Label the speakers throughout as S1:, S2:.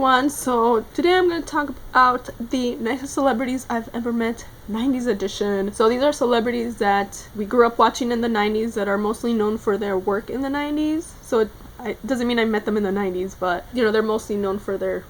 S1: everyone. So today I'm going to talk about the nicest celebrities I've ever met, 90s edition. So these are celebrities that we grew up watching in the 90s that are mostly known for their work in the 90s. So it doesn't mean I met them in the 90s, but you know, they're mostly known for their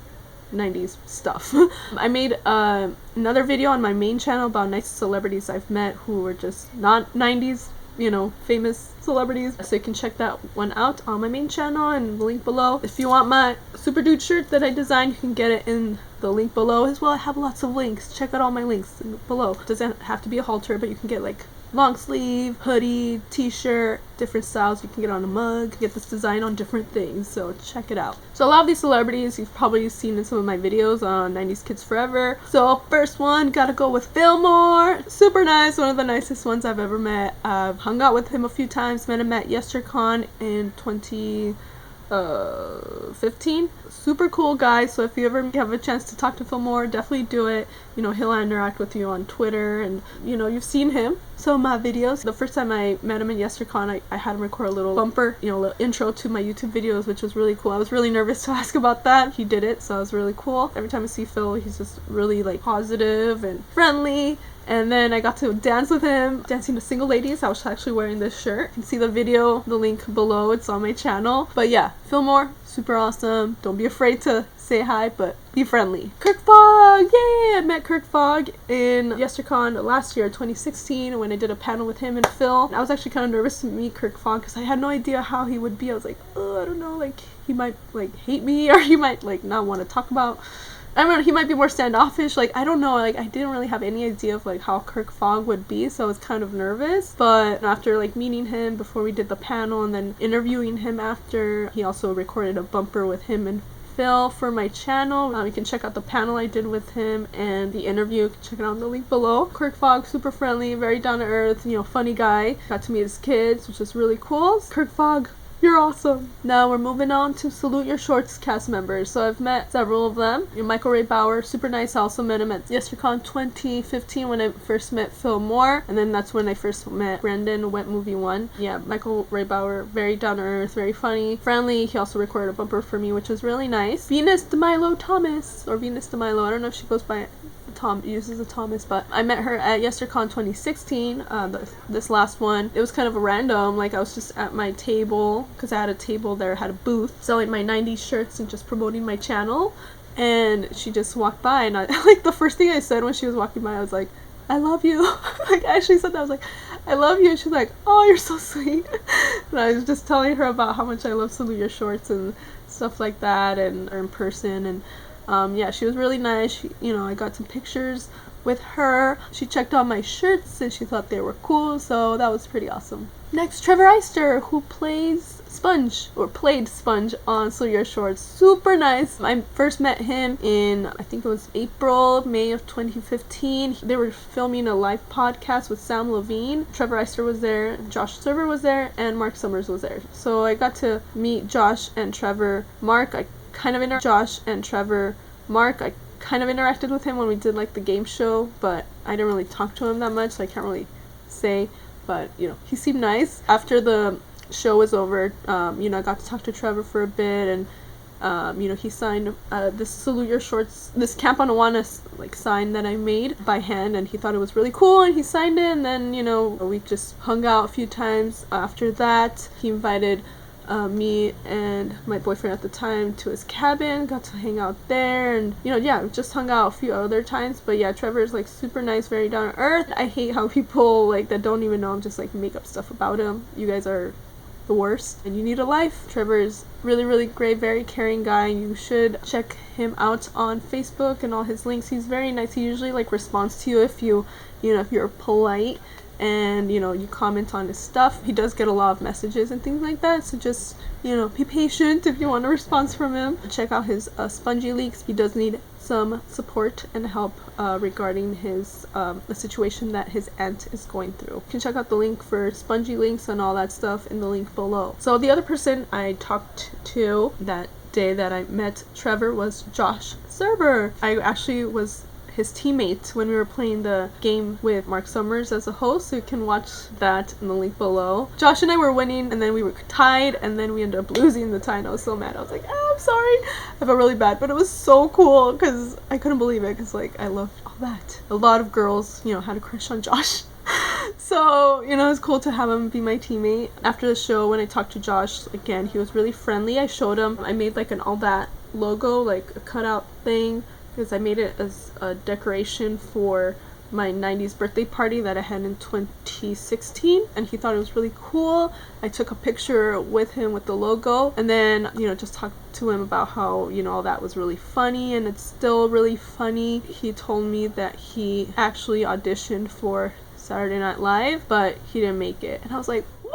S1: 90s stuff. I made another video on my main channel about nice celebrities I've met who were just not 90s, you know, famous celebrities, so you can check that one out on my main channel and the link below. If you want my super dude shirt that I designed, you can get it in the link below as well. I have lots of links. Check out all my links below. It doesn't have to be a halter, but you can get like long sleeve, hoodie, t-shirt, different styles. You can get on a mug, get this design on different things, so check it out. So a lot of these celebrities you've probably seen in some of my videos on 90s Kids Forever. So first one, gotta go with Fillmore. Super nice, one of the nicest ones I've ever met. I've hung out with him a few times, met him at YesterCon in 2015. Super cool guy, so if you ever have a chance to talk to Fillmore, definitely do it. You know, he'll interact with you on Twitter, and you know, you've seen him. So my videos, the first time I met him in YesterCon, I had him record a little bumper, you know, a little intro to my YouTube videos, which was really cool. I was really nervous to ask about that. He did it, so it was really cool. Every time I see Phil, he's just really like positive and friendly. And then I got to dance with him, dancing to Single Ladies. I was actually wearing this shirt. You can see the video, the link below. It's on my channel. But yeah, Fillmore, super awesome. Don't be afraid to say hi, but be friendly. Kirk Fogg, yay! I met Kirk Fogg in YesterCon last year, 2016, when I did a panel with him and Phil. And I was actually kind of nervous to meet Kirk Fogg because I had no idea how he would be. I was like, oh, I don't know, like he might like hate me, or he might like not want to talk about. I don't know, he might be more standoffish, like I don't know, like I didn't really have any idea of like how Kirk Fogg would be, so I was kind of nervous. But after like meeting him before we did the panel and then interviewing him after, he also recorded a bumper with him and Phil for my channel. You can check out the panel I did with him and the interview. You can check it out in the link below. Kirk Fogg, super friendly, very down to earth, you know, funny guy. Got to meet his kids, which is really cool. Kirk Fogg, you're awesome. Now we're moving on to Salute Your Shorts cast members. So I've met several of them. Michael Ray Bauer, super nice. I also met him at YesterCon 2015 when I first met Phil Moore, and then that's when I first met Brandon, Wet Movie 1. Yeah, Michael Ray Bauer, very down to earth, very funny, friendly. He also recorded a bumper for me, which was really nice. Venus DeMilo Thomas, or Venus DeMilo, I don't know if she goes by uses a Thomas, but I met her at YesterCon 2016, this last one. It was kind of a random, like I was just at my table, because I had a table there, had a booth, selling my 90s shirts and just promoting my channel, and she just walked by, and I, like the first thing I said when she was walking by, I was like, I love you. Like I actually said that, I was like, I love you, and she's like, oh, you're so sweet. And I was just telling her about how much I love Salute Your Shorts and stuff like that, and or in person, and yeah, she was really nice. She, you know, I got some pictures with her. She checked out my shirts and she thought they were cool, so that was pretty awesome. Next, Trevor Eister, who plays Sponge, or played Sponge on Salute Your Shorts. Super nice. I first met him in, I think it was May of 2015. They were filming a live podcast with Sam Levine. Trevor Eister was there, Josh Server was there, and Mark Summers was there. So I got to meet Josh and Trevor. Mark, I kind of interacted with him when we did like the game show, but I didn't really talk to him that much, so I can't really say, but you know, he seemed nice. After the show was over, you know, I got to talk to Trevor for a bit, and you know, he signed this Salute Your Shorts, this Camp Anawana like sign that I made by hand, and he thought it was really cool, and he signed it. And then, you know, we just hung out a few times after that. He invited me and my boyfriend at the time to his cabin, got to hang out there, and you know, yeah, just hung out a few other times. But yeah, Trevor's like super nice, very down to earth. I hate how people like that don't even know him just like make up stuff about him. You guys are the worst and you need a life. Trevor is really great, very caring guy. You should check him out on Facebook and all his links. He's very nice. He usually like responds to you if you know, if you're polite and you know, you comment on his stuff. He does get a lot of messages and things like that, so just, you know, be patient if you want a response from him. Check out his Spongy Leaks. He does need some support and help regarding his the situation that his aunt is going through. You can check out the link for Spongy Links and all that stuff in the link below. So the other person I talked to that day that I met Trevor was Josh Server. I actually was his teammate when we were playing the game with Mark Summers as a host, so you can watch that in the link below. Josh and I were winning, and then we were tied, and then we ended up losing the tie, and I was so mad. I was like, oh I'm sorry. I felt really bad, but it was so cool because I couldn't believe it because, like, I loved all that. A lot of girls, you know, had a crush on Josh. So, you know, it was cool to have him be my teammate. After the show, when I talked to Josh, again, he was really friendly. I showed him, I made like an all that logo, like a cutout thing, because I made it as a decoration for my 90s birthday party that I had in 2016, and he thought it was really cool. I took a picture with him with the logo, and then, you know, just talked to him about how, you know, all that was really funny, and it's still really funny. He told me that he actually auditioned for Saturday Night Live, but he didn't make it, and I was like, what?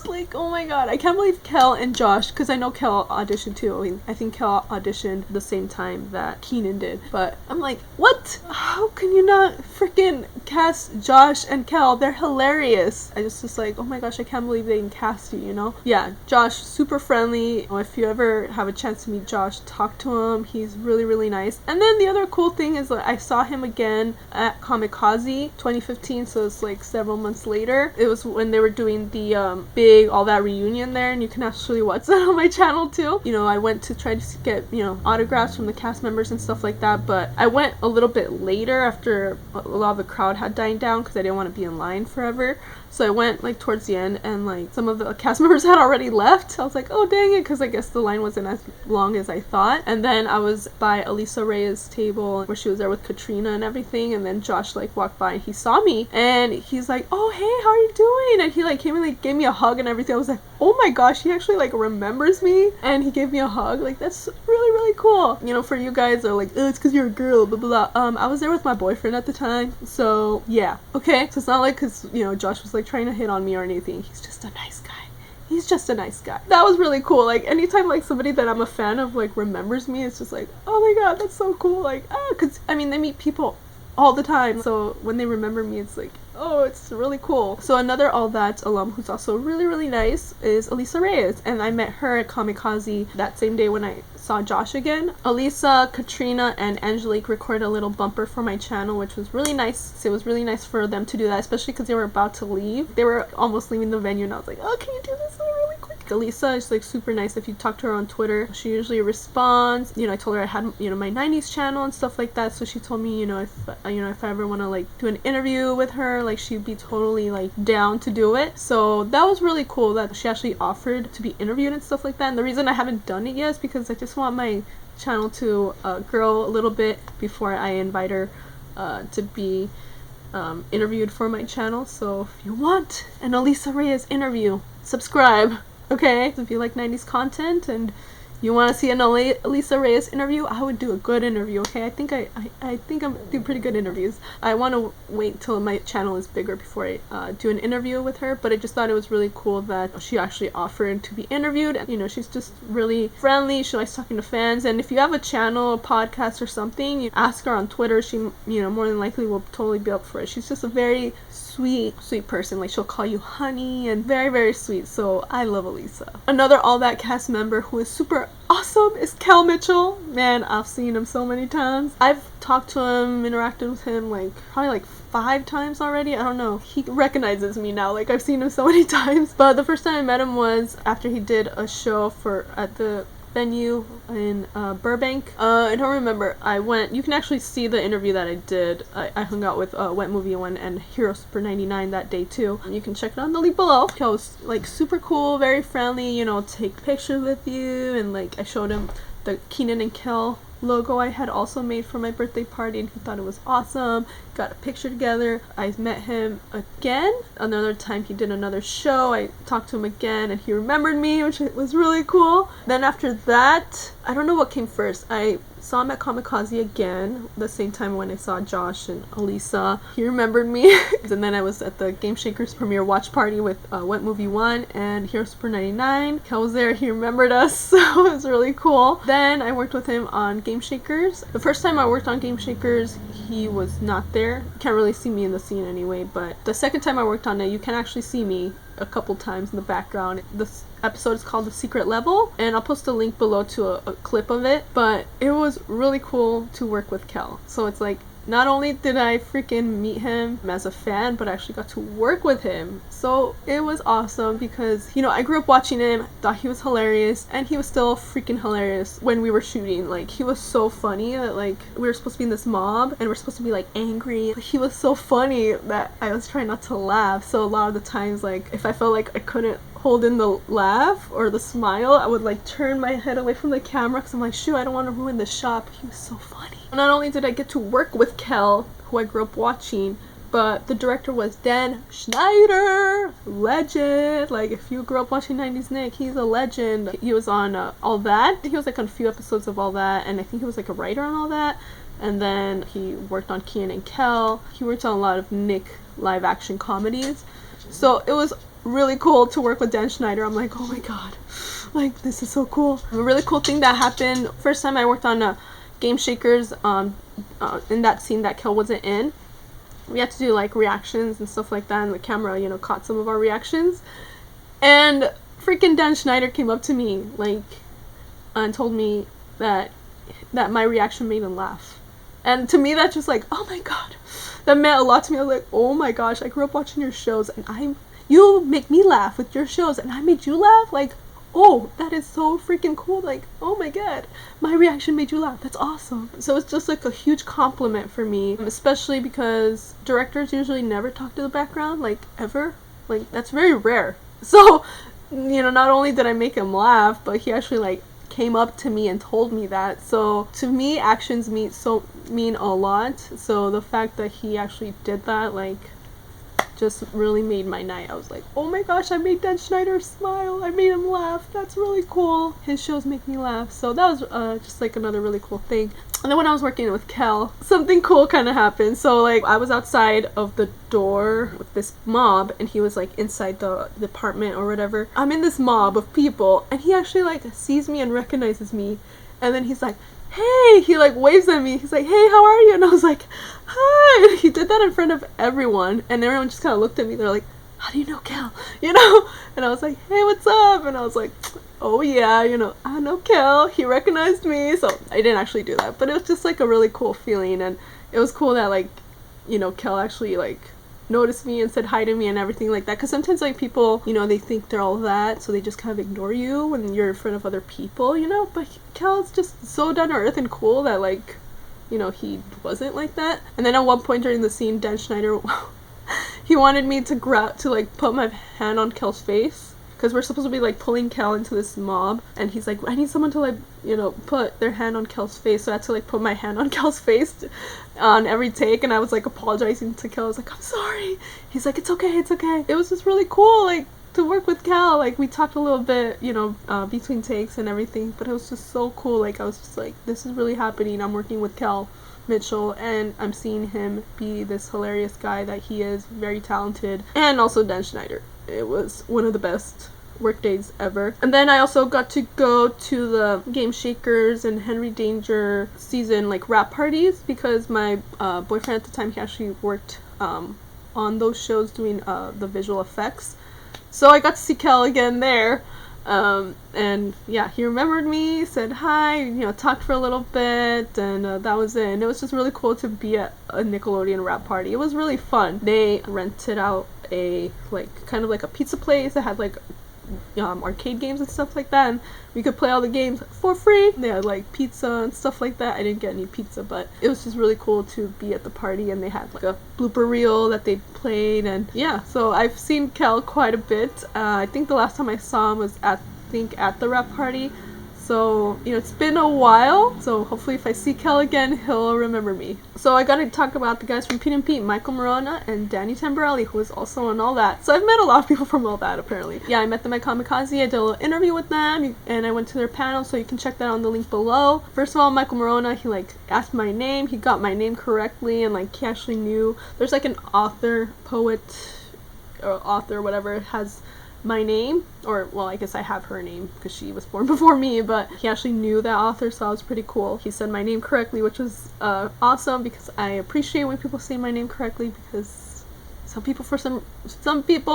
S1: Like, oh my god, I can't believe Kel and Josh, because I know Kel auditioned too. I mean, I think Kel auditioned the same time that Keegan did, but I'm like, what? How can you not freaking cast Josh and Kel? They're hilarious. I just like, oh my gosh, I can't believe they didn't cast you, you know? Yeah, Josh, super friendly. If you ever have a chance to meet Josh, talk to him. He's really, really nice. And then the other cool thing is that I saw him again at Kamikaze 2015, so it's like several months later. It was when they were doing the big all that reunion there, and you can actually watch that on my channel too. You know, I went to try to get, you know, autographs from the cast members and stuff like that, but I went a little bit later after a lot of the crowd had died down because I didn't want to be in line forever. So I went like towards the end, and like some of the cast members had already left. I was like, oh dang it, because I guess the line wasn't as long as I thought. And then I was by Elisa Reyes' table where she was there with Katrina and everything, and then Josh like walked by and he saw me, and he's like, oh hey, how are you doing? And he like came and like gave me a hug and everything. I was like, oh my gosh, he actually like remembers me, and he gave me a hug. Like, that's really, really cool. You know, for you guys are like, oh, it's because you're a girl, blah blah blah. I was there with my boyfriend at the time, so yeah, okay. So it's not like because, you know, Josh was like trying to hit on me or anything. He's just a nice guy. He's just a nice guy. That was really cool. Like, anytime like somebody that I'm a fan of like remembers me, it's just like, oh my god, that's so cool. Like, because I mean, they meet people all the time, so when they remember me, it's like, oh, it's really cool. So another All That alum who's also really, really nice is Elisa Reyes, and I met her at Kamikaze that same day when I saw Josh again. Elisa, Katrina, and Angelique recorded a little bumper for my channel, which was really nice. It was really nice for them to do that, especially because they were about to leave. They were almost leaving the venue, and I was like, oh, can you do this really quick? Elisa is like super nice. If you talk to her on Twitter, she usually responds. You know, I told her I had, you know, my 90s channel and stuff like that, so she told me, you know, if I ever want to like do an interview with her, like she'd be totally like down to do it. So that was really cool that she actually offered to be interviewed and stuff like that. And the reason I haven't done it yet is because I just want my channel to grow a little bit before I invite her to be interviewed for my channel. So if you want an Elisa Reyes interview, subscribe. Okay, if you like 90s content and you want to see an Elisa Reyes interview, I would do a good interview, okay? I think I'm do pretty good interviews. I want to wait till my channel is bigger before I do an interview with her, but I just thought it was really cool that she actually offered to be interviewed. And, you know, she's just really friendly. She likes talking to fans, and if you have a channel, a podcast or something, you ask her on Twitter. She, you know, more than likely will totally be up for it. She's just a very sweet person. Like, she'll call you honey, and very, very sweet. So I love Elisa. Another All That cast member who is super awesome is Kel Mitchell. Man, I've seen him so many times. I've talked to him, interacted with him like probably like 5 times already. I don't know. He recognizes me now. Like, I've seen him so many times. But the first time I met him was after he did a show at the venue in Burbank. I don't remember. I went, you can actually see the interview that I did. I hung out with Wet Movie 1 and Hero Super 99 that day too. You can check it on the link below. He was like super cool, very friendly, you know, take pictures with you, and like I showed him the Keegan and Kel logo I had also made for my birthday party, and he thought it was awesome. Got a picture together. I met him again another time. He did another show. I talked to him again, and he remembered me, which was really cool. Then after that, I don't know what came first. I saw him at Kamikaze again the same time when I saw Josh and Elisa. He remembered me. And then I was at the Game Shakers premiere watch party with Wet Movie 1 and Hero Super 99. Kel was there. He remembered us, so it was really cool. Then I worked with him on Game Shakers. The first time I worked on Game Shakers, he was not there. You can't really see me in the scene anyway, but the second time I worked on it, you can actually see me a couple times in the background. This episode is called The Secret Level, and I'll post a link below to a clip of it. But it was really cool to work with Kel. So it's like not only did I freaking meet him as a fan, but I actually got to work with him. So it was awesome because, you know, I grew up watching him, thought he was hilarious, and he was still freaking hilarious when we were shooting. Like, he was so funny that, like, we were supposed to be in this mob and we're supposed to be, like, angry. He was so funny that I was trying not to laugh. So a lot of the times, like, if I felt like I couldn't hold in the laugh or the smile, I would, like, turn my head away from the camera because I'm like, shoot, I don't want to ruin the shot. But he was so funny. Not only did I get to work with Kel, who I grew up watching, but the director was Dan Schneider, legend. Like, if you grew up watching 90's Nick, he's a legend. He was on All That. He was like on a few episodes of All That, and I think he was like a writer on All That. And then he worked on Keegan and Kel. He worked on a lot of Nick live action comedies. So it was really cool to work with Dan Schneider. I'm like, oh my god, like, this is so cool. A really cool thing that happened, first time I worked on Game Shakers, in that scene that Kel wasn't in, we had to do like reactions and stuff like that, and the camera, you know, caught some of our reactions, and freaking Dan Schneider came up to me, like, and told me that my reaction made him laugh. And to me, that's just like, oh my god, that meant a lot to me. I was like, oh my gosh, I grew up watching your shows, and you make me laugh with your shows, and I made you laugh. Like, oh, that is so freaking cool. Like, oh my god, my reaction made you laugh. That's awesome. So it's just like a huge compliment for me, especially because directors usually never talk to the background, like, ever. Like, that's very rare. So, you know, not only did I make him laugh, but he actually, like, came up to me and told me that. So to me, actions mean a lot. So the fact that he actually did that, like, just really made my night. I was like, oh my gosh, I made Dan Schneider smile. I made him laugh. That's really cool. His shows make me laugh. So that was just like another really cool thing. And then when I was working with Kel, something cool kind of happened. So, like, I was outside of the door with this mob, and he was like inside the apartment or whatever. I'm in this mob of people, and he actually like sees me and recognizes me, and then he's like, hey, he like waves at me. He's like, hey, how are you? And I was like, hi. And he did that in front of everyone, and everyone just kind of looked at me. They're like, how do you know Kel? You know? And I was like, hey, what's up? And I was like, oh yeah, you know, I know Kel. He recognized me. So I didn't actually do that, but it was just like a really cool feeling, and it was cool that, like, you know, Kel actually like noticed me and said hi to me and everything like that. Because sometimes, like, people, you know, they think they're all that, so they just kind of ignore you when you're in front of other people, you know. But Kel's just so down to earth and cool that, like, you know, he wasn't like that. And then at one point during the scene, Dan Schneider he wanted me to like put my hand on Kel's face, because we're supposed to be like pulling Kel into this mob, and he's like, I need someone to, like, you know, put their hand on Kel's face. So I had to like put my hand on Kel's face on every take, and I was like apologizing to Kel. I was like, I'm sorry. He's like, it's okay, it's okay. It was just really cool, like, to work with Kel. Like, we talked a little bit, you know, between takes and everything, but it was just so cool. Like, I was just like, this is really happening. I'm working with Kel Mitchell, and I'm seeing him be this hilarious guy that he is, very talented. And also Dan Schneider. It was one of the best work days ever. And then I also got to go to the Game Shakers and Henry Danger season, like, wrap parties, because my boyfriend at the time, he actually worked on those shows doing the visual effects. So I got to see Kel again there. And yeah, he remembered me, said hi, you know, talked for a little bit, and that was it. And it was just really cool to be at a Nickelodeon wrap party. It was really fun. They rented out a, like, kind of like a pizza place that had, like, arcade games and stuff like that, and we could play all the games for free. They had like pizza and stuff like that. I didn't get any pizza, but it was just really cool to be at the party, and they had like a blooper reel that they played. And yeah, so I've seen Kel quite a bit. I think the last time I saw him was at the wrap party. So, you know, it's been a while, so hopefully if I see Kel again, he'll remember me. So I gotta talk about the guys from Pete and Pete, Michael Morona and Danny Tamborelli, who was also on All That. So I've met a lot of people from All That, apparently. Yeah, I met them at Kamikaze. I did a little interview with them, and I went to their panel, so you can check that on the link below. First of all, Michael Morona, he like asked my name. He got my name correctly, and like he actually knew. There's like an author, poet, or author, whatever, has my name, or well, I guess I have her name because she was born before me, but he actually knew that author, so that was pretty cool. He said my name correctly, which was awesome, because I appreciate when people say my name correctly, because some people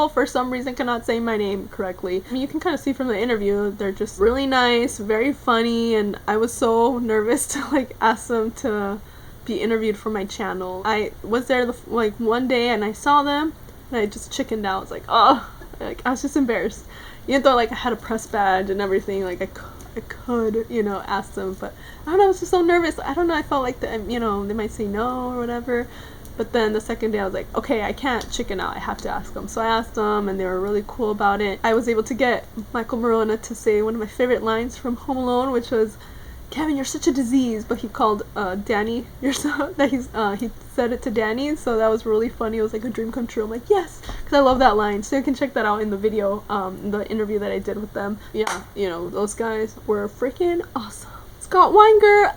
S1: for some reason cannot say my name correctly. I mean, you can kind of see from the interview, they're just really nice, very funny, and I was so nervous to like ask them to be interviewed for my channel. I was there like one day and I saw them and I just chickened out. I was like, oh, like I was just embarrassed. Even though like I had a press badge and everything, like I could, you know, ask them, but I don't know, I was just so nervous. I don't know, I felt like that, you know, they might say no or whatever. But then the second day I was like, okay, I can't chicken out, I have to ask them. So I asked them and they were really cool about it. I was able to get Michael Morona to say one of my favorite lines from Home Alone, which was, Kevin, you're such a disease, but he called Danny, you're so, that he said it to Danny, so that was really funny. It was like a dream come true. I'm like, yes, because I love that line. So you can check that out in the video, the interview that I did with them. Yeah, you know, those guys were freaking awesome. Scott Weinger,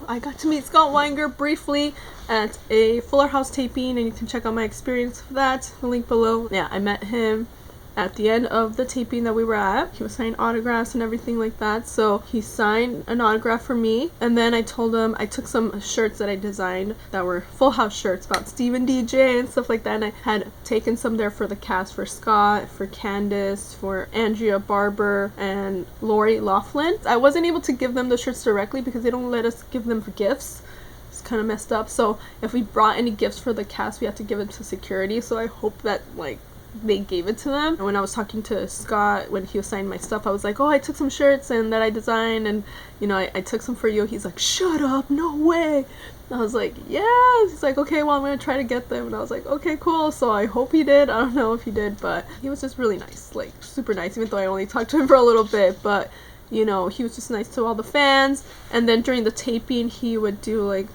S1: I got to meet Scott Weinger briefly at a Fuller House taping, and you can check out my experience for that, the link below. Yeah, I met him at the end of the taping that we were at. He was signing autographs and everything like that, so he signed an autograph for me, and then I told him I took some shirts that I designed that were Full House shirts about Steven DJ and stuff like that, and I had taken some there for the cast, for Scott, for Candace, for Andrea Barber, and Lori Laughlin. I wasn't able to give them the shirts directly because they don't let us give them for gifts. It's kind of messed up, so if we brought any gifts for the cast, we had to give it to security, so I hope that like they gave it to them. And when I was talking to Scott when he was signing my stuff, I was like, oh, I took some shirts and that I designed, and you know, I took some for you. He's like, shut up, no way. I was like, yes. He's like, okay, well, I'm gonna try to get them. And I was like, okay, cool. So I hope he did. I don't know if he did, but he was just really nice, like super nice, even though I only talked to him for a little bit. But you know, he was just nice to all the fans. And then during the taping, he would do like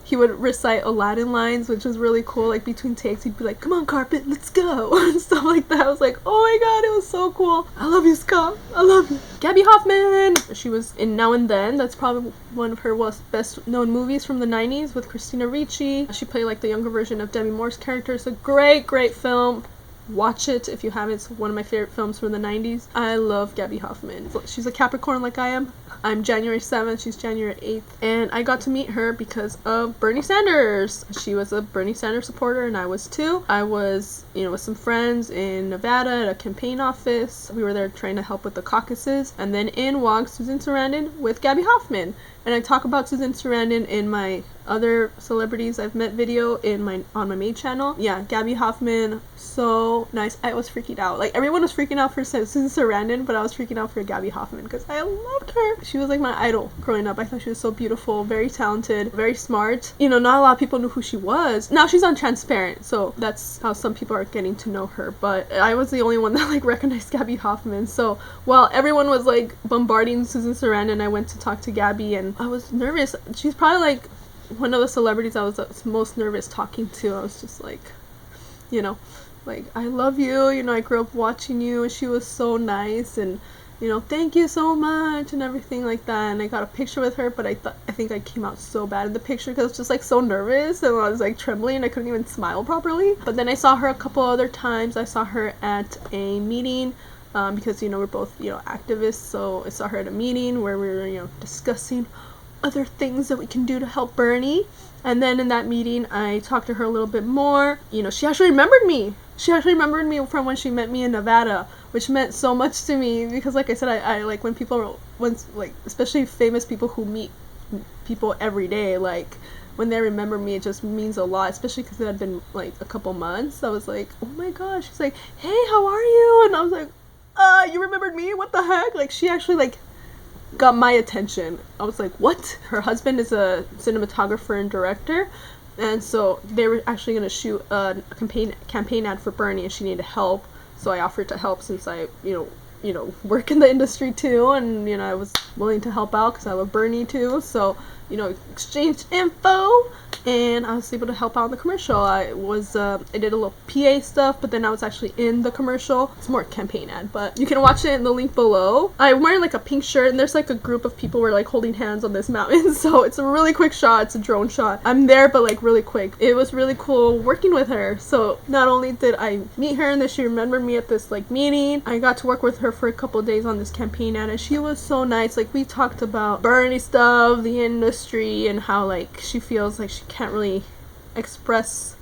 S1: he would recite Aladdin lines, which was really cool. Like between takes, he'd be like, come on, carpet, let's go, and stuff like that. I was like, oh my god, it was so cool. I love you, Scott. I love you. Gaby Hoffmann. She was in Now and Then. That's probably one of her best known movies from the 90s with Christina Ricci. She played like the younger version of Demi Moore's character. It's a great film. Watch it if you haven't. It's one of my favorite films from the 90s. I love Gaby Hoffmann. She's a Capricorn like I am. I'm January 7th, she's January 8th, and I got to meet her because of Bernie Sanders. She was a Bernie Sanders supporter and I was too. I was, you know, with some friends in Nevada at a campaign office. We were there trying to help with the caucuses, and then in walked Susan Sarandon with Gaby Hoffmann. And I talk about Susan Sarandon in my other celebrities I've met video on my main channel. Yeah, Gaby Hoffmann, so nice. I was freaking out. Like everyone was freaking out for Susan Sarandon, but I was freaking out for Gaby Hoffmann because I loved her. She was like my idol growing up. I thought she was so beautiful, very talented, very smart. You know, not a lot of people knew who she was. Now she's on Transparent, so that's how some people are getting to know her. But I was the only one that like recognized Gaby Hoffmann. So while everyone was like bombarding Susan Sarandon, I went to talk to Gaby, and I was nervous. She's probably like one of the celebrities I was most nervous talking to. I was just like, you know, like, I love you, you know, I grew up watching you, and she was so nice, and you know, thank you so much and everything like that. And I got a picture with her, but I think I came out so bad in the picture because I was just like so nervous and I was like trembling. I couldn't even smile properly. But then I saw her a couple other times. I saw her at a meeting because, you know, we're both, you know, activists. So I saw her at a meeting where we were, you know, discussing other things that we can do to help Bernie. And then in that meeting, I talked to her a little bit more. You know, she actually remembered me. She actually remembered me from when she met me in Nevada, which meant so much to me because, like I said, I like when people, like, especially famous people who meet people every day, like, when they remember me, it just means a lot, especially because it had been, like, a couple months. I was like, oh my gosh. She's like, hey, how are you? And I was like, you remembered me? What the heck? Like, she actually, like, got my attention. I was like, what? Her husband is a cinematographer and director, and so they were actually going to shoot a campaign ad for Bernie, and she needed help. So I offered to help since I, you know, work in the industry too, and you know, I was willing to help out because I love Bernie too. So, you know, exchanged info, and I was able to help out in the commercial. I did a little PA stuff, but then I was actually in the commercial. It's more a campaign ad, but you can watch it in the link below. I'm wearing like a pink shirt, and there's like a group of people who are like holding hands on this mountain, so it's a really quick shot. It's a drone shot. I'm there, but like really quick. It was really cool working with her. So not only did I meet her and then she remembered me at this like meeting, I got to work with her for a couple of days on this campaign ad, and she was so nice. Like, we talked about Bernie stuff, the industry, and how like she feels like she can't really express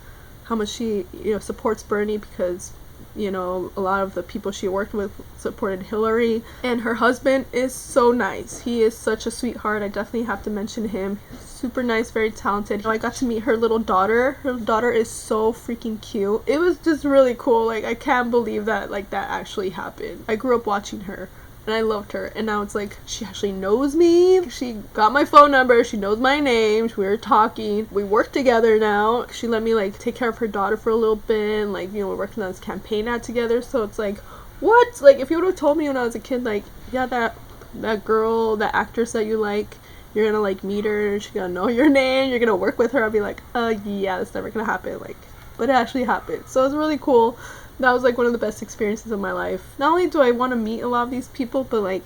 S1: how much she, you know, supports Bernie because You know, a lot of the people she worked with supported Hillary. And her husband is so nice. He is such a sweetheart. I definitely have to mention him. Super nice, very talented. I got to meet her little daughter. Her daughter is so freaking cute. It was just really cool. Like, I can't believe that, like, that actually happened. I grew up watching her. And I loved her. And now it's like, she actually knows me. She got my phone number. She knows my name. We were talking. We work together now. She let me, like, take care of her daughter for a little bit. And, like, you know, we're working on this campaign ad together. So it's like, what? Like, if you would have told me when I was a kid, like, yeah, that girl, that actress that you like, you're gonna, like, meet her. She's gonna know your name. You're gonna work with her. I'll be like, yeah, that's never gonna happen. Like, but it actually happened. So it was really cool. That was, like, one of the best experiences of my life. Not only do I want to meet a lot of these people, but, like,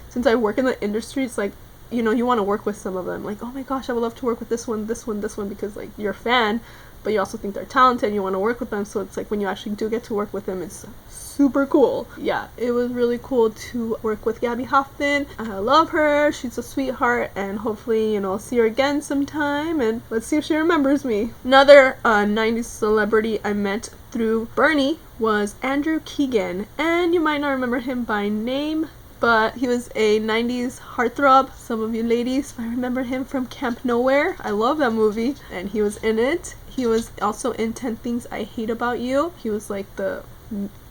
S1: since I work in the industry, it's like, you know, you want to work with some of them. Like, oh my gosh, I would love to work with this one, because, like, you're a fan, but you also think they're talented and you want to work with them. So it's like, when you actually do get to work with them, it's super cool. Yeah, it was really cool to work with Gaby Hoffmann. I love her. She's a sweetheart, and hopefully, you know, I'll see her again sometime, and let's see if she remembers me. Another 90s celebrity I met through Bernie was Andrew Keegan, and you might not remember him by name, but he was a 90s heartthrob. Some of you ladies might remember him from Camp Nowhere. I love that movie, and he was in it. He was also in 10 Things I Hate About You. He was like the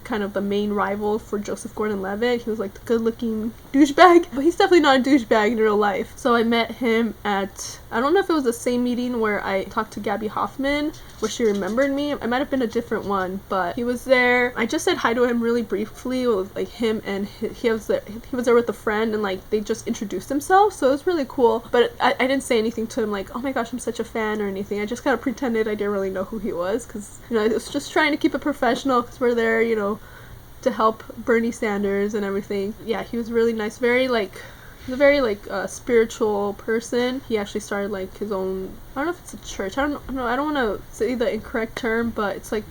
S1: kind of the main rival for Joseph Gordon-Levitt. He was like the good-looking douchebag, but he's definitely not a douchebag in real life. So I met him at, I don't know if it was the same meeting where I talked to Gaby Hoffmann, where she remembered me. It might have been a different one, but he was there. I just said hi to him really briefly with, like, him, and he was there with a friend, and, like, they just introduced themselves, so it was really cool. But I didn't say anything to him like, oh my gosh, I'm such a fan or anything. I just kind of pretended I didn't really know who he was, because, you know, I was just trying to keep it professional, because we're there, you know, to help Bernie Sanders and everything. Yeah, he was really nice. He's a very, like, spiritual person. He actually started, like, his own, I don't know if it's a church. I don't know. I don't want to say the incorrect term, but it's like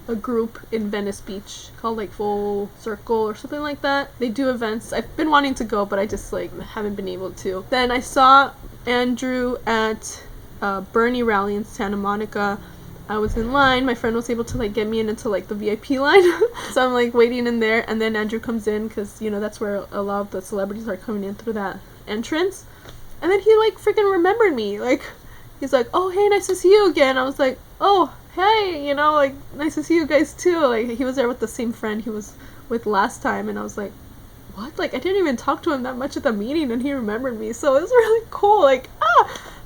S1: a group in Venice Beach called, like, Full Circle or something like that. They do events. I've been wanting to go, but I just, like, haven't been able to. Then I saw Andrew at Bernie rally in Santa Monica. I was in line. My friend was able to, like, get me into, like, the VIP line. So I'm, like, waiting in there, and then Andrew comes in, because, you know, that's where a lot of the celebrities are coming in through that entrance. And then he, like, freaking remembered me. Like, he's like, oh, hey, nice to see you again. I was like, oh, hey, you know, like, nice to see you guys too. Like, he was there with the same friend he was with last time, and I was like, what? Like, I didn't even talk to him that much at the meeting, and he remembered me. So it was really cool. Like,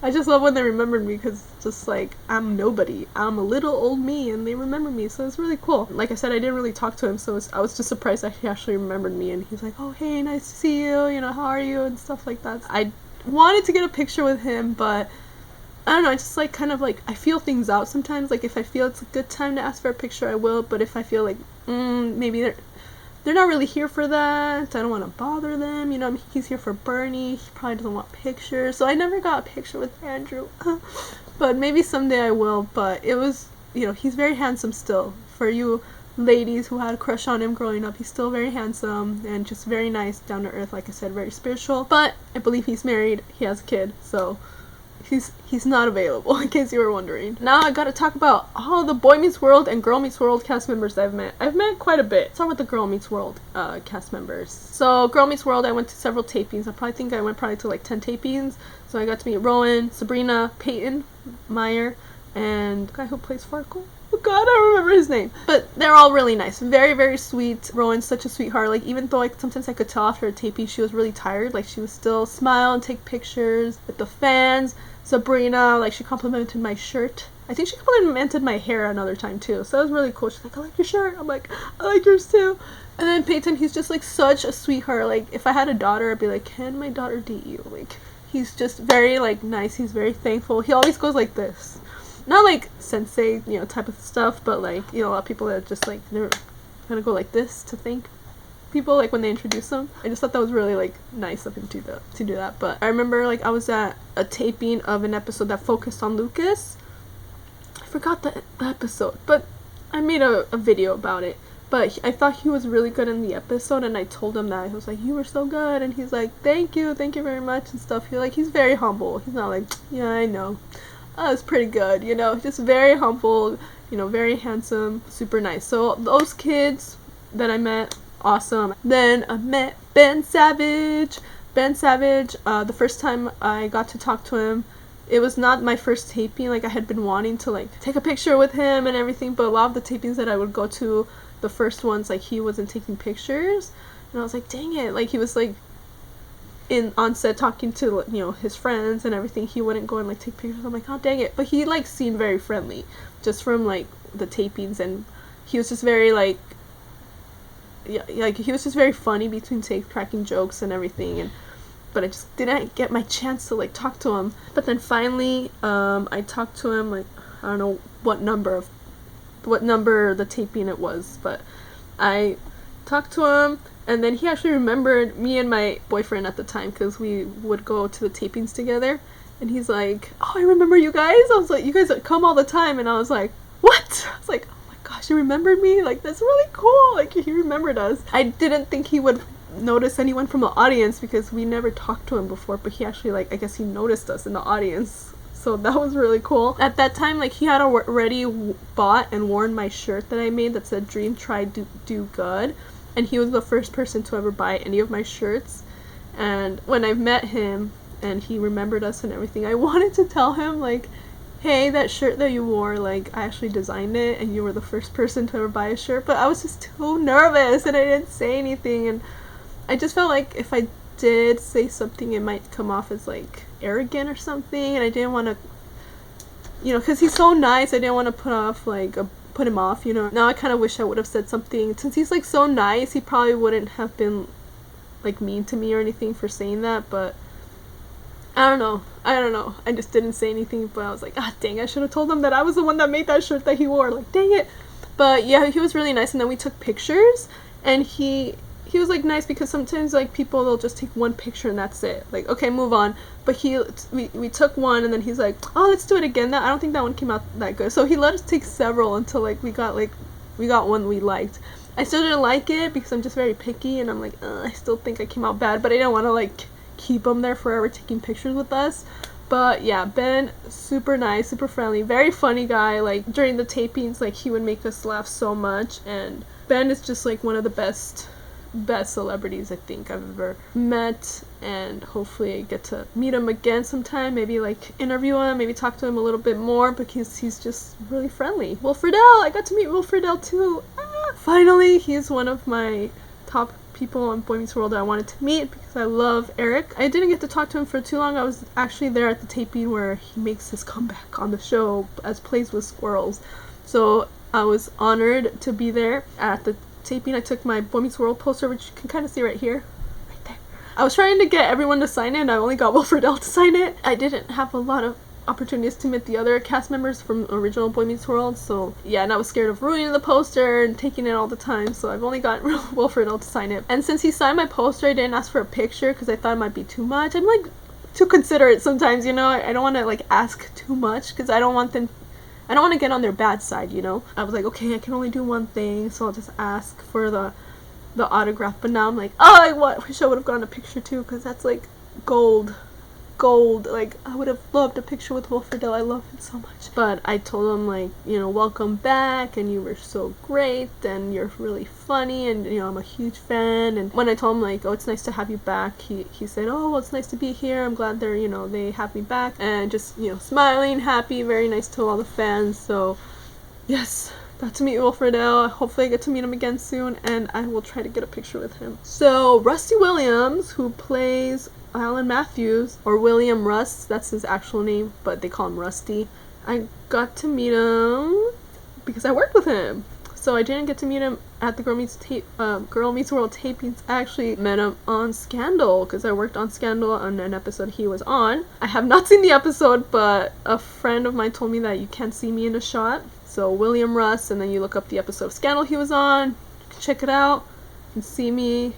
S1: I just love when they remembered me, because just, like, I'm nobody. I'm a little old me, and they remember me, so it's really cool. Like I said, I didn't really talk to him, so I was just surprised that he actually remembered me, and he's like, oh, hey, nice to see you, you know, how are you, and stuff like that. I wanted to get a picture with him, but I don't know, I just, like, kind of, like, I feel things out sometimes. Like, if I feel it's a good time to ask for a picture, I will, but if I feel like, maybe they're not really here for that, I don't want to bother them, you know, he's here for Bernie, he probably doesn't want pictures, so I never got a picture with Andrew, but maybe someday I will. But it was, you know, he's very handsome still. For you ladies who had a crush on him growing up, he's still very handsome, and just very nice, down to earth, like I said, very spiritual. But I believe he's married, he has a kid, so he's not available, in case you were wondering. Now I gotta talk about all the Boy Meets World and Girl Meets World cast members I've met. I've met quite a bit. Start with the Girl Meets World cast members. So Girl Meets World, I went to several tapings. I went probably to, like, 10 tapings. So I got to meet Rowan, Sabrina, Peyton, Meyer, and the guy who plays Farkle. Oh god, I don't remember his name. But they're all really nice. Very, very sweet. Rowan's such a sweetheart. Like, even though, like, sometimes I could tell after a taping she was really tired, like, she would still smile and take pictures with the fans. Sabrina, like, she complimented my shirt. I think she complimented my hair another time too, so that was really cool. She's like, I like your shirt. I'm like, I like yours too. And then Peyton, he's just, like, such a sweetheart. Like, if I had a daughter, I'd be like, can my daughter date you? Like, he's just very, like, nice. He's very thankful. He always goes like this. Not like sensei, you know, type of stuff, but, like, you know, a lot of people that just, like, they're gonna go like this to thank people, like, when they introduce them. I just thought that was really, like, nice of him to do that. But I remember, like, I was at a taping of an episode that focused on Lucas. I forgot the episode, but I made a video about it. But I thought he was really good in the episode, and I told him that. He was like, you were so good, and he's like, thank you very much, and stuff. He's very humble. He's not like, yeah, I know. It's pretty good, you know, just very humble, you know, very handsome, super nice. So those kids that I met, awesome. Then I met Ben Savage. The first time I got to talk to him, it was not my first taping. Like, I had been wanting to like take a picture with him and everything, but a lot of the tapings that I would go to, the first ones, like, he wasn't taking pictures, and I was like, dang it. Like, he was like on set talking to, you know, his friends and everything. He wouldn't go and like take pictures. I'm like, oh dang it. But he like seemed very friendly just from like the tapings, and he was just very like, yeah, like he was just very funny between cracking jokes and everything. And but I just didn't get my chance to like talk to him. But then finally I talked to him, like, I don't know what number the taping it was, but I talked to him. And then he actually remembered me and my boyfriend at the time, because we would go to the tapings together. And he's like, oh, I remember you guys. I was like, you guys come all the time. And I was like, what? I was like, oh my gosh, you remembered me? Like, that's really cool. Like, he remembered us. I didn't think he would notice anyone from the audience, because we never talked to him before. But he actually, like, I guess he noticed us in the audience. So that was really cool. At that time, like, he had already bought and worn my shirt that I made that said dream, try, do good. And he was the first person to ever buy any of my shirts. And when I met him and he remembered us and everything, I wanted to tell him, like, hey, that shirt that you wore, like, I actually designed it and you were the first person to ever buy a shirt. But I was just too nervous and I didn't say anything. And I just felt like if I did say something, it might come off as like arrogant or something. And I didn't want to, you know, because he's so nice, I didn't want to put him off, you know. Now I kind of wish I would have said something. Since he's like so nice, he probably wouldn't have been like mean to me or anything for saying that. But I don't know. I just didn't say anything. But I was like, ah, dang, I should have told him that I was the one that made that shirt that he wore. Like, dang it. But yeah, he was really nice. And then we took pictures, and he was like nice, because sometimes like people, they'll just take one picture and that's it. Like, okay, move on. But we took one, and then he's like, oh, let's do it again. I don't think that one came out that good. So he let us take several until like we got one we liked. I still didn't like it because I'm just very picky, and I'm like, I still think I came out bad, but I didn't want to like keep him there forever taking pictures with us. But yeah, Ben, super nice, super friendly, very funny guy. Like, during the tapings, like, he would make us laugh so much. And Ben is just like one of the best celebrities I think I've ever met, and hopefully I get to meet him again sometime, maybe like interview him, maybe talk to him a little bit more, because he's just really friendly. Will Friedle, I got to meet Will Friedle too. Finally, he's one of my top people on Boy Meets World that I wanted to meet, because I love Eric. I didn't get to talk to him for too long. I was actually there at the taping where he makes his comeback on the show as Plays with Squirrels, so I was honored to be there at the taping. I took my Boy Meets World poster, which you can kind of see right here, right there. I was trying to get everyone to sign it, and I only got Will Friedle to sign it. I didn't have a lot of opportunities to meet the other cast members from original Boy Meets World, so yeah, and I was scared of ruining the poster and taking it all the time, so I've only got Will Friedle to sign it. And since he signed my poster, I didn't ask for a picture because I thought it might be too much. I'm like too considerate sometimes, you know. I don't want to like ask too much, because I don't want to get on their bad side, you know. I was like, okay, I can only do one thing, so I'll just ask for the autograph. But now I'm like, oh, I wish I would have gotten a picture too, because that's like gold. Like, I would have loved a picture with Will Friedle. I love him so much. But I told him, like, you know, welcome back, and you were so great, and you're really funny, and, you know, I'm a huge fan. And when I told him, like, oh, it's nice to have you back, he said, oh, well, it's nice to be here. I'm glad they have me back. And just, you know, smiling, happy, very nice to all the fans. So yes, got to meet Will Friedle. Hopefully I get to meet him again soon, and I will try to get a picture with him. So Rusty Williams, who plays Alan Matthews, or William Rust, that's his actual name, but they call him Rusty. I got to meet him because I worked with him. So I didn't get to meet him at the Girl Meets World tapings. I actually met him on Scandal, because I worked on Scandal on an episode he was on. I have not seen the episode, but a friend of mine told me that you can't see me in a shot. So William Rust, and then you look up the episode of Scandal he was on, you can check it out, you can see me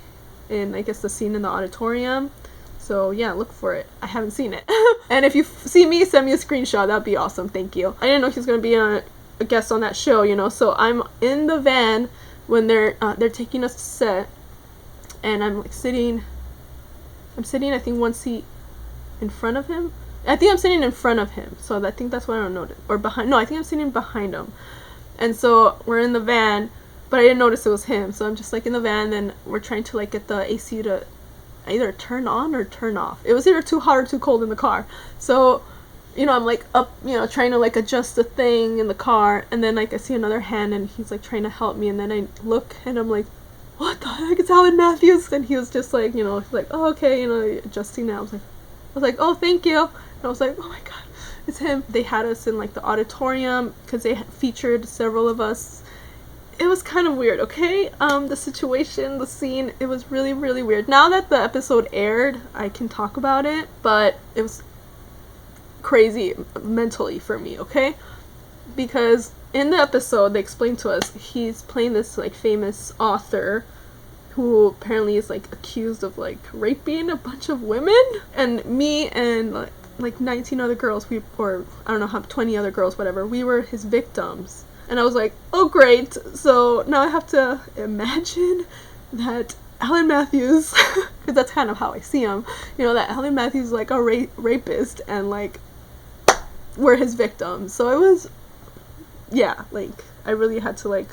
S1: in, I guess, the scene in the auditorium. So yeah, look for it. I haven't seen it. And if you see me, send me a screenshot. That'd be awesome. Thank you. I didn't know he was gonna be a guest on that show, you know. So I'm in the van when they're taking us to set, and I'm like sitting. I think one seat in front of him. I think I'm sitting in front of him. So I think that's what I don't know. Or behind. No, I think I'm sitting behind him. And so we're in the van, but I didn't notice it was him. So I'm just like in the van, and we're trying to like get the AC to either turn on or turn off. It was either too hot or too cold in the car. So, you know, I'm like up, you know, trying to like adjust the thing in the car, and then like I see another hand, and he's like trying to help me, and then I look, and I'm like, what the heck, it's Alan Matthews. And he was just like, you know, he's like, oh, okay, you know, adjusting now. I was like, oh, thank you. And I was like, oh my god, it's him. They had us in like the auditorium because they featured several of us. It was kind of weird, okay? The situation, the scene, it was really, really weird. Now that the episode aired, I can talk about it, but it was crazy mentally for me, okay? Because in the episode, they explained to us he's playing this like famous author who apparently is like accused of like raping a bunch of women, and me and like 19 other girls, or I don't know how, 20 other girls, whatever, we were his victims. And I was like, oh great, so now I have to imagine that Alan Matthews, because that's kind of how I see him, you know, that Alan Matthews is like a rapist, and like we're his victims. So it was, yeah, like I really had to like,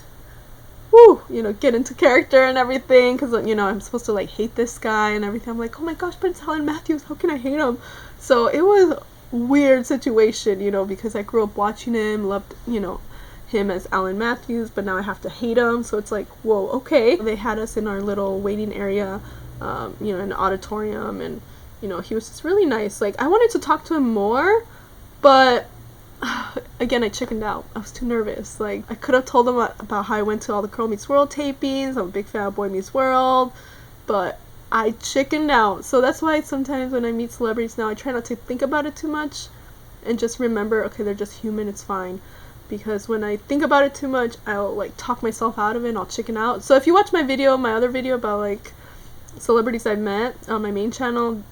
S1: woo, you know, get into character and everything, because, you know, I'm supposed to like hate this guy and everything. I'm like, oh my gosh, but it's Alan Matthews, how can I hate him? So it was a weird situation, you know, because I grew up watching him, loved, you know, him as Alan Matthews, but now I have to hate him. So it's like, whoa, okay. They had us in our little waiting area, you know, in the auditorium, and, you know, he was just really nice. Like, I wanted to talk to him more, but again, I chickened out. I was too nervous. Like, I could have told him about how I went to all the Girl Meets World tapings. I'm a big fan of Boy Meets World, but I chickened out. So that's why sometimes when I meet celebrities now, I try not to think about it too much and just remember, okay, they're just human, it's fine. Because when I think about it too much, I'll like talk myself out of it and I'll chicken out. So if you watch my video, my other video about like celebrities I've met on my main channel,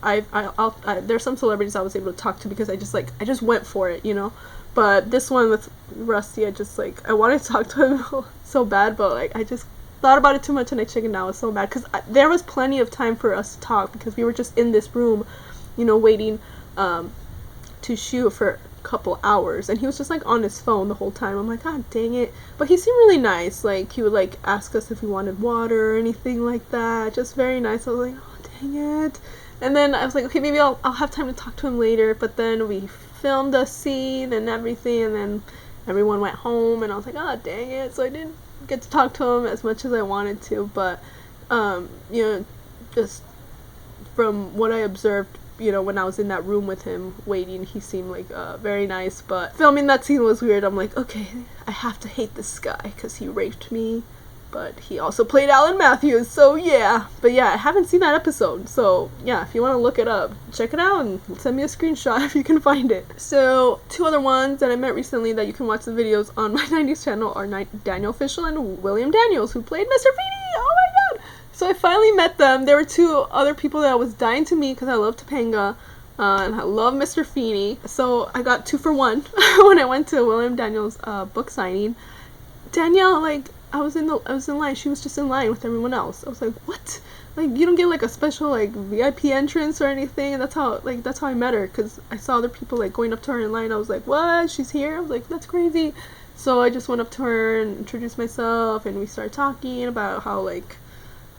S1: there's some celebrities I was able to talk to because I just went for it, you know. But this one with Rusty, I wanted to talk to him so bad, but like I just thought about it too much and I chickened out. It was so bad because there was plenty of time for us to talk because we were just in this room, you know, waiting to shoot for a couple hours, and he was just like on his phone the whole time. I'm like, god dang it. But he seemed really nice. Like, he would like ask us if we wanted water or anything like that. Just very nice. I was like, oh dang it. And then I was like, okay, maybe I'll have time to talk to him later. But then we filmed a scene and everything, and then everyone went home, and I was like, oh dang it. So I didn't get to talk to him as much as I wanted to. But you know, just from what I observed, you know, when I was in that room with him waiting, he seemed like very nice. But filming that scene was weird. I'm like, okay, I have to hate this guy because he raped me, but he also played Alan Matthews, so yeah. But yeah, I haven't seen that episode, so yeah, if you want to look it up, check it out and send me a screenshot if you can find it. So 2 other ones that I met recently that you can watch the videos on my 90s channel are Daniel Fishel and William Daniels, who played Mr. Feeney. Oh my god. So I finally met them. There were 2 other people that I was dying to meet because I love Topanga and I love Mr. Feeney. So I got 2 for 1 when I went to William Daniels' book signing. Danielle, like, I was in line. She was just in line with everyone else. I was like, what? Like, you don't get like a special like VIP entrance or anything? And that's how I met her, because I saw other people like going up to her in line. I was like, what? She's here? I was like, that's crazy. So I just went up to her and introduced myself, and we started talking about how, like,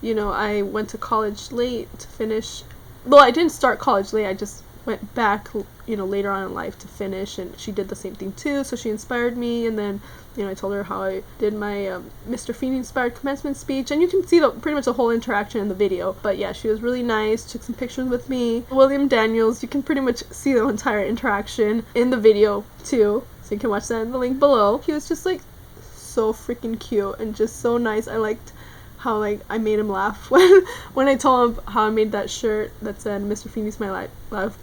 S1: you know, I went to college late to finish. Well, I didn't start college late. I just went back, you know, later on in life to finish, and she did the same thing too. So she inspired me, and then, you know, I told her how I did my Mr. Feeney inspired commencement speech, and you can see pretty much the whole interaction in the video. But yeah, she was really nice, took some pictures with me. William Daniels, you can pretty much see the entire interaction in the video too, so you can watch that in the link below. He was just like so freaking cute and just so nice. I liked how like I made him laugh when I told him how I made that shirt that said Mr. Feeney's my life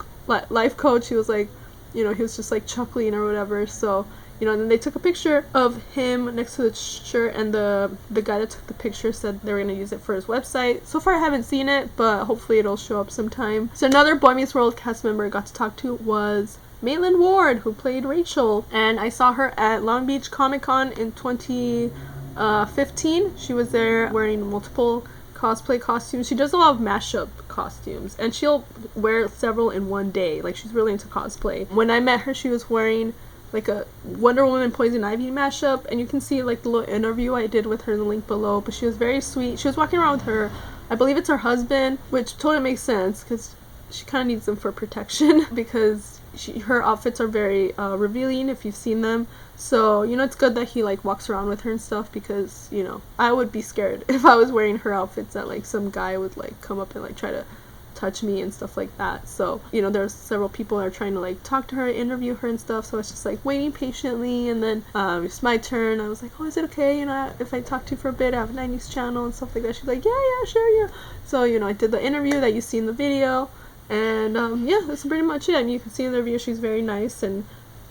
S1: coach. He was like, you know, he was just like chuckling or whatever. So, you know, and then they took a picture of him next to the shirt, and the guy that took the picture said they were gonna use it for his website. So far I haven't seen it, but hopefully it'll show up sometime. So another Boy Meets World cast member I got to talk to was Maitland Ward, who played Rachel, and I saw her at Long Beach Comic Con in 2015. She was there wearing multiple cosplay costumes. She does a lot of mashup costumes, and she'll wear several in one day. Like, she's really into cosplay. When I met her, she was wearing like a Wonder Woman Poison Ivy mashup, and you can see like the little interview I did with her in the link below. But she was very sweet. She was walking around with her, I believe it's her husband, which totally makes sense because she kind of needs them for protection because her outfits are very revealing if you've seen them. So, you know, it's good that he like walks around with her and stuff, because, you know, I would be scared if I was wearing her outfits that like some guy would like come up and like try to touch me and stuff like that. So, you know, there's several people that are trying to like talk to her, interview her and stuff, so it's just like waiting patiently. And then it's my turn. I was like, oh, is it okay, you know, if I talk to you for a bit? I have a 90s channel and stuff like that. She's like, yeah, sure, yeah. So, you know, I did the interview that you see in the video, and yeah, that's pretty much it. I mean, you can see in the review she's very nice and,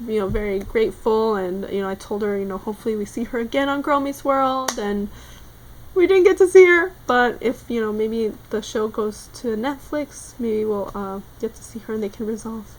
S1: you know, very grateful. And, you know, I told her, you know, hopefully we see her again on Girl Meets World, and we didn't get to see her, but if, you know, maybe the show goes to Netflix, maybe we'll get to see her and they can resolve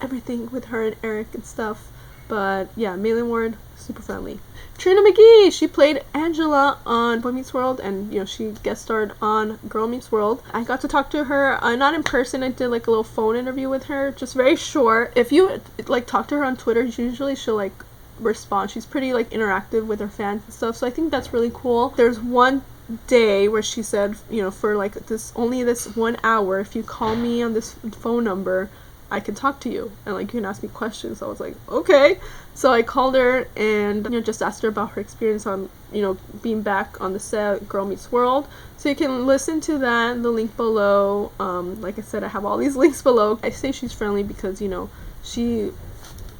S1: everything with her and Eric and stuff. But yeah, Malin Ward, super friendly. Trina McGee, she played Angela on Boy Meets World, and, you know, she guest starred on Girl Meets World. I got to talk to her, not in person. I did like a little phone interview with her, just very short. If you like talk to her on Twitter, usually she'll like respond. She's pretty like interactive with her fans and stuff, so I think that's really cool. There's one day where she said, you know, for like this 1 hour, if you call me on this phone number, I can talk to you and like you can ask me questions. So I was like, okay. So I called her and, you know, just asked her about her experience on, you know, being back on the set Girl Meets World. So you can listen to that, the link below. Like I said, I have all these links below. I say she's friendly because, you know, she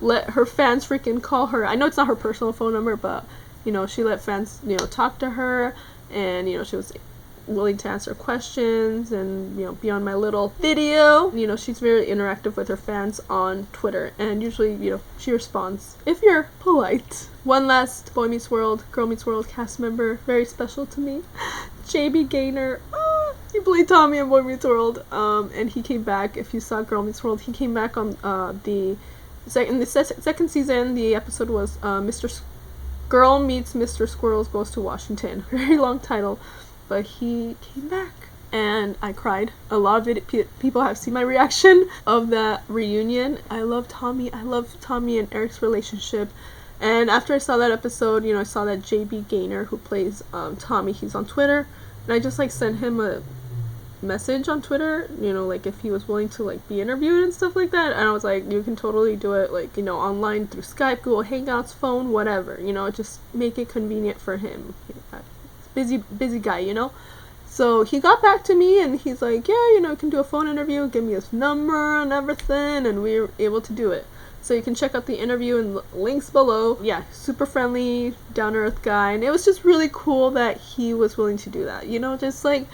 S1: let her fans freaking call her. I know it's not her personal phone number, but, you know, she let fans, you know, talk to her, and, you know, she was willing to answer questions and, you know, be on my little video. You know, she's very interactive with her fans on Twitter, and usually, you know, she responds if you're polite. One last Boy Meets World, Girl Meets World cast member, very special to me, JB Gaynor. He played Tommy in Boy Meets World, and he came back. If you saw Girl Meets World, he came back on in the second season. The episode was Girl Meets Mr. Squirrels Goes to Washington. Very long title, but he came back, and I cried. A lot of people have seen my reaction of that reunion. I love Tommy. I love Tommy and Eric's relationship. And after I saw that episode, you know, I saw that JB Gaynor, who plays Tommy, he's on Twitter, and I just like sent him a message on Twitter, you know, like if he was willing to like be interviewed and stuff like that. And I was like, you can totally do it, like, you know, online through Skype, Google Hangouts, phone, whatever, you know, just make it convenient for him. Busy guy, you know. So he got back to me and he's like, yeah, you know, you can do a phone interview, give me his number and everything, and we were able to do it. So you can check out the interview in the links below. Yeah, super friendly, down-to-earth guy, and it was just really cool that he was willing to do that, you know, just like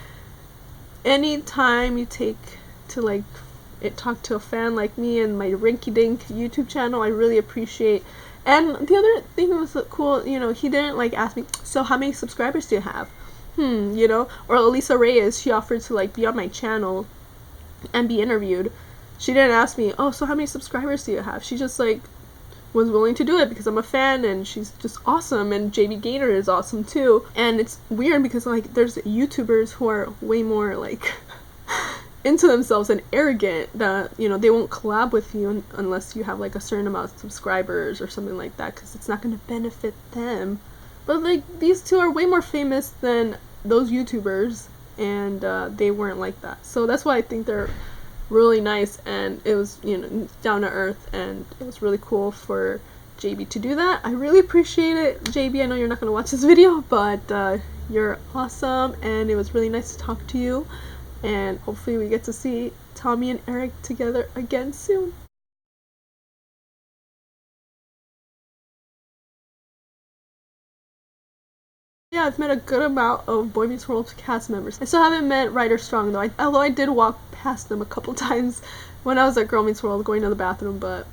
S1: any time you take to like talk to a fan like me and my rinky-dink YouTube channel, I really appreciate. And the other thing that was cool, you know, he didn't like ask me, so how many subscribers do you have? You know, or Elisa Reyes, she offered to like be on my channel and be interviewed. She didn't ask me, oh, so how many subscribers do you have? She just like was willing to do it because I'm a fan and she's just awesome, and JB Gaynor is awesome too. And it's weird because like there's YouTubers who are way more like into themselves and arrogant that, you know, they won't collab with you unless you have like a certain amount of subscribers or something like that, because it's not going to benefit them. But like these two are way more famous than those YouTubers, and they weren't like that. So that's why I think they're really nice, and it was, you know, down to earth, and it was really cool for JB to do that. I really appreciate it, JB. I know you're not going to watch this video, but you're awesome, and it was really nice to talk to you, and hopefully we get to see Tommy and Eric together again soon. Yeah, I've met a good amount of Boy Meets World cast members. I still haven't met Ryder Strong though, although I did walk past them a couple times when I was at Girl Meets World going to the bathroom, but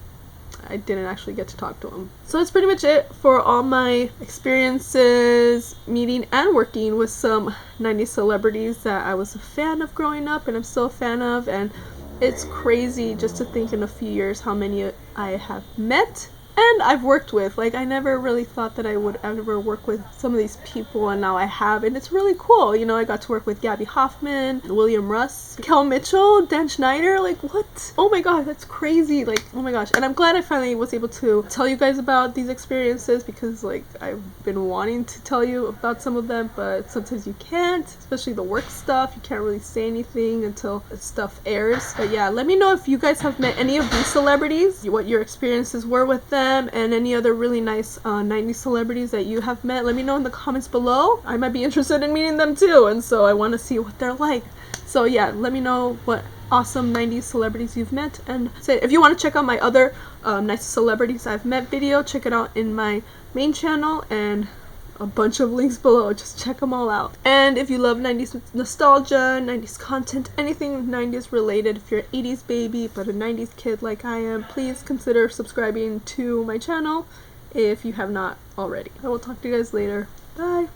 S1: I didn't actually get to talk to them. So that's pretty much it for all my experiences meeting and working with some 90s celebrities that I was a fan of growing up and I'm still a fan of. And it's crazy just to think in a few years how many I have met and I've worked with. Like, I never really thought that I would ever work with some of these people, and now I have, and it's really cool. You know, I got to work with Gaby Hoffmann, William Russ, Kel Mitchell, Dan Schneider. Like, what? Oh my god, that's crazy. Like, oh my gosh. And I'm glad I finally was able to tell you guys about these experiences, because like I've been wanting to tell you about some of them, but sometimes you can't, especially the work stuff. You can't really say anything until the stuff airs. But yeah, let me know if you guys have met any of these celebrities, what your experiences were with them, and any other really nice 90s celebrities that you have met. Let me know in the comments below. I might be interested in meeting them too, and so I want to see what they're like. So yeah, let me know what awesome 90s celebrities you've met, and say if you want to check out my other nice celebrities I've met video, check it out in my main channel, and a bunch of links below. Just check them all out. And if you love 90s nostalgia, 90s content, anything 90s related, if you're an 80s baby but a 90s kid like I am, please consider subscribing to my channel if you have not already. I will talk to you guys later. Bye!